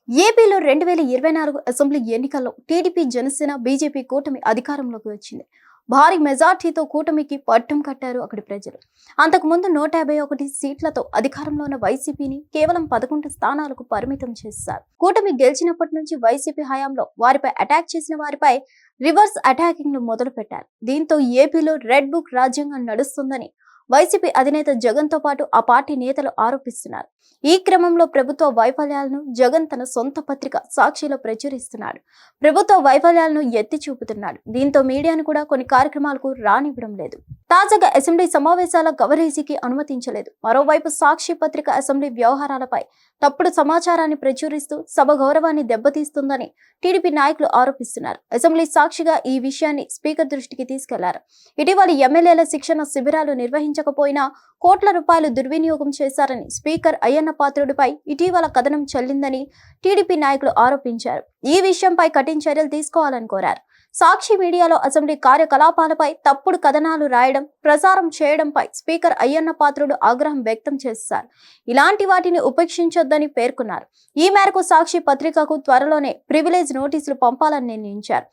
ఏపీలో 2024 అసెంబ్లీ ఎన్నికల్లో TDP, Janasena, BJP కూటమి అధికారంలోకి వచ్చింది. భారీ మెజార్టీతో కూటమికి పట్టం కట్టారు అక్కడి ప్రజలు. అంతకుముందు 151 సీట్లతో అధికారంలో ఉన్న వైసీపీని కేవలం 11 స్థానాలకు పరిమితం చేశారు. కూటమి గెలిచినప్పటి నుంచి వైసీపీ హయాంలో వారిపై అటాక్ చేసిన వారిపై రివర్స్ అటాకింగ్ ను మొదలు పెట్టారు. దీంతో ఏపీలో రెడ్ బుక్ రాజ్యాంగం నడుస్తుందని వైసీపీ అధినేత జగన్ తో పాటు ఆ పార్టీ నేతలు ఆరోపిస్తున్నారు. ఈ క్రమంలో ప్రభుత్వ వైఫల్యాలను జగన్ తన సొంత పత్రిక సాక్షిలో ప్రచురిస్తున్నాడు. ప్రభుత్వ వైఫల్యాలను ఎత్తి చూపుతున్నాడు. దీంతో మీడియాను కూడా కొన్ని కార్యక్రమాలకు రానివ్వడం లేదు. తాజాగా అసెంబ్లీ సమావేశాల కవరేజీకి అనుమతించలేదు. మరోవైపు సాక్షి పత్రిక అసెంబ్లీ వ్యవహారాలపై తప్పుడు సమాచారాన్ని ప్రచురిస్తూ సభ గౌరవాన్ని దెబ్బతీస్తుందని టీడీపీ నాయకులు ఆరోపిస్తున్నారు. అసెంబ్లీ సాక్షిగా ఈ విషయాన్ని స్పీకర్ దృష్టికి తీసుకెళ్లారు. ఇటీవల ఎమ్మెల్యేల శిక్షణ శిబిరాలు నిర్వహించకపోయినా కోట్ల రూపాయలు దుర్వినియోగం చేశారని స్పీకర్ అయ్యన్న పాత్రుడిపై ఇటీవల కథనం చెల్లిందని టీడీపీ నాయకులు ఆరోపించారు. ఈ విషయంపై కఠిన చర్యలు తీసుకోవాలని కోరారు. సాక్షి మీడియాలో అసెంబ్లీ కార్యకలాపాలపై తప్పుడు కథనాలు రాయడం, ప్రసారం చేయడంపై స్పీకర్ అయ్యన్న పాత్రుడు ఆగ్రహం వ్యక్తం చేశారు. ఇలాంటి వాటిని ఉపేక్షించొద్దని పేర్కొన్నారు. ఈ మేరకు సాక్షి పత్రికకు త్వరలోనే ప్రివిలేజ్ నోటీసులు పంపాలని నిర్ణయించారు.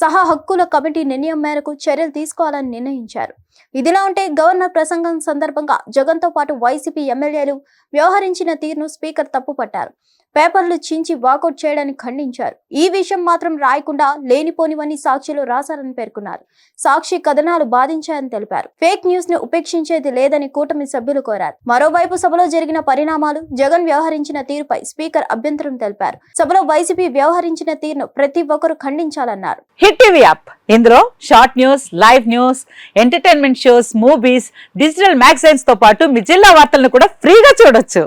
సహా హక్కుల కమిటీ నిర్ణయం మేరకు చర్యలు తీసుకోవాలని నిర్ణయించారు. ఇదిలా ఉంటే గవర్నర్ ప్రసంగం సందర్భంగా జగన్ తో పాటు వైసీపీ ఎమ్మెల్యేలు వ్యవహరించిన తీరును స్పీకర్ తప్పుపట్టారు. పేపర్లు చించి వాకౌట్ చేయడాన్ని ఖండించారు. ఈ విషయం మాత్రం రాయకుండా లేనిపోనివన్నీ సాక్షిలో రాశారని పేర్కొన్నారు. సాక్షి కథనాలు బాధించాయని తెలిపారు. ఫేక్ న్యూస్ ను ఉపేక్షించేది లేదని కూటమి సభ్యులు కోరారు. మరోవైపు సభలో జరిగిన పరిణామాలు, జగన్ వ్యవహరించిన తీరుపై స్పీకర్ అభ్యంతరం తెలిపారు. సభలో వైసీపీ వ్యవహరించిన తీరును ప్రతి ఒక్కరూ ఖండించాలన్నారు. హిట్ టీవీ యాప్, ఇందులో short news, live news, entertainment shows, movies, digital magazines తో పాటు మీ జిల్లా వార్తలను కూడా ఫ్రీగా చూడొచ్చు.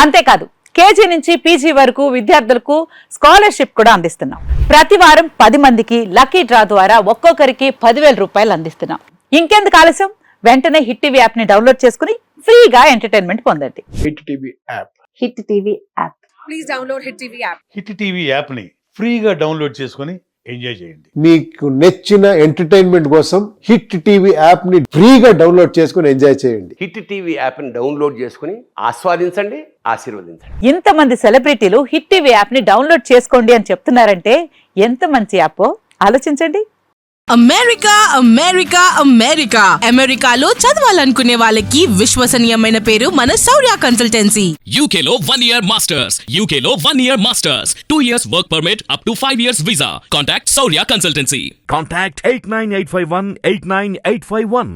అంతేకాదు కేజీ నుంచి పీజీ వరకు విద్యార్థులకు స్కాలర్షిప్ కూడా అందిస్తున్నాం. ప్రతి వారం 10 మందికి లక్కీ డ్రా ద్వారా ఒక్కొక్కరికి 10,000 రూపాయలు అందిస్తున్నాం. ఇంకెందుకు ఆలస్యం, వెంటనే హిట్ టీవీ యాప్ ని డౌన్లోడ్ చేసుకుని ఫ్రీగా ఎంటర్టైన్మెంట్ పొందండి. Hit TV app. Hit TV app. Please download hit TV app. Hit TV app ని ఫ్రీగా డౌన్లోడ్ చేసుకుని ఎంజాయ్ చేయండి. మీకు నచ్చిన ఎంటర్టైన్మెంట్ కోసం హిట్ టీవీ యాప్ ని ఫ్రీగా డౌన్లోడ్ చేసుకుని ఎంజాయ్ చేయండి. హిట్ టీవీ యాప్ ని డౌన్లోడ్ చేసుకుని ఆస్వాదించండి, ఆశీర్వదించండి. ఇంతమంది సెలబ్రిటీలు హిట్ టీవీ యాప్ ని డౌన్లోడ్ చేసుకోండి అని చెప్తున్నారంటే ఎంత మంచి యాప్ ఆలోచించండి. అమెరికా అమెరికా అమెరికా అమెరికాలో చదవాలనుకునే వాళ్ళకి విశ్వసనీయమైన పేరు మన శౌర్య కన్సల్టెన్సీ. UK లో 1 year masters. UK లో 1 year masters. 2 years work permit up to 5 years visa. Contact Saurya Consultancy. Contact 89851 89851.